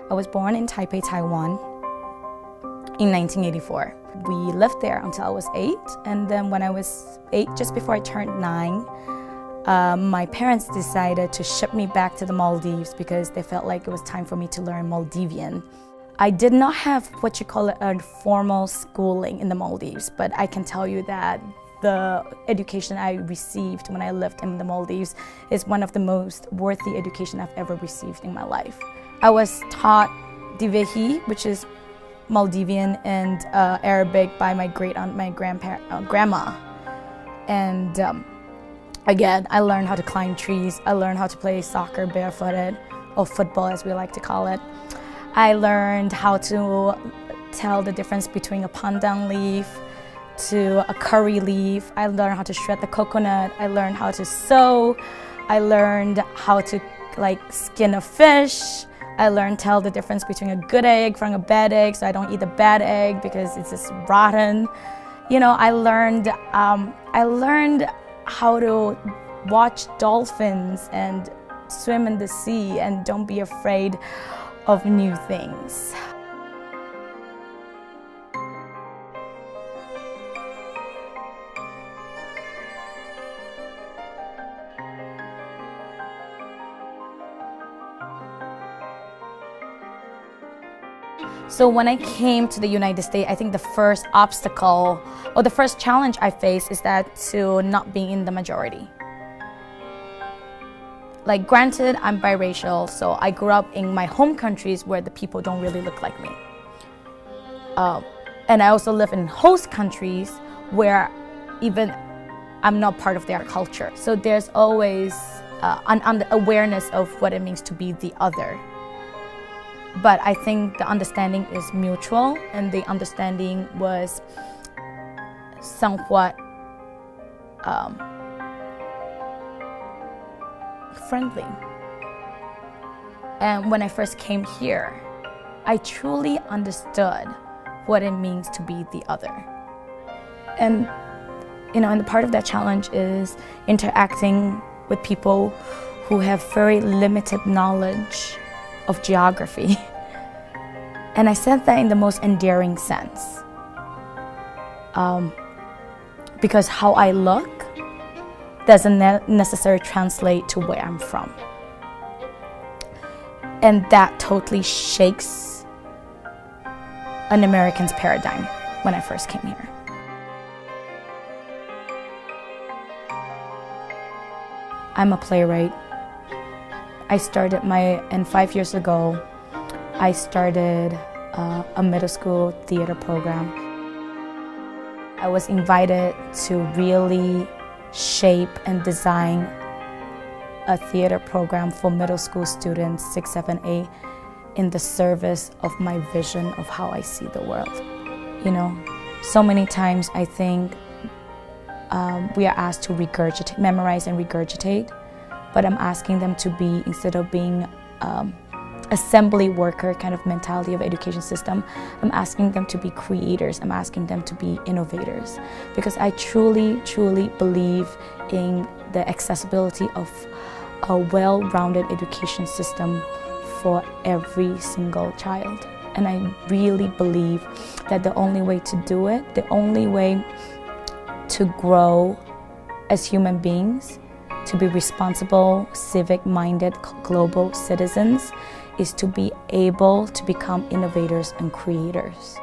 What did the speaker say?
I was born in Taipei, Taiwan in 1984. We lived there until I was 8, and then when I was 8, just before I turned 9, my parents decided to ship me back to the Maldives because they felt like it was time for me to learn Maldivian. I did not have what you call a formal schooling in the Maldives, but I can tell you that the education I received when I lived in the Maldives is one of the most worthy education I've ever received in my life. I was taught Divehi, which is Maldivian, and Arabic by my great-aunt, my grandma. And again, I learned how to climb trees. I learned how to play soccer barefooted, or football as we like to call it. I learned how to tell the difference between a pandan leaf to a curry leaf. I learned how to shred the coconut. I learned how to sew. I learned how to skin a fish. I learned tell the difference between a good egg from a bad egg, so I don't eat the bad egg because it's just rotten. You know, I learned how to watch dolphins and swim in the sea and don't be afraid of new things. So when I came to the United States, I think the first obstacle or the first challenge I faced is that to not being in the majority. Like, granted, I'm biracial, so I grew up in my home countries where the people don't really look like me. And I also live in host countries where even I'm not part of their culture. So there's always an awareness of what it means to be the other. But I think the understanding is mutual, and the understanding was somewhat friendly. And when I first came here, I truly understood what it means to be the other. And and the part of that challenge is interacting with people who have very limited knowledge of geography. And I said that in the most endearing sense. Because how I look doesn't necessarily translate to where I'm from. And that totally shakes an American's paradigm when I first came here. I'm a playwright. I started and 5 years ago, I started a middle school theater program. I was invited to really shape and design a theater program for middle school students, 6, 7, 8, in the service of my vision of how I see the world. So many times I think we are asked to memorize and regurgitate, but I'm asking them to be, instead of being assembly worker kind of mentality of education system, I'm asking them to be creators. I'm asking them to be innovators, because I truly, truly believe in the accessibility of a well-rounded education system for every single child. And I really believe that the only way to do it, the only way to grow as human beings, to be responsible, civic-minded, global citizens, is to be able to become innovators and creators.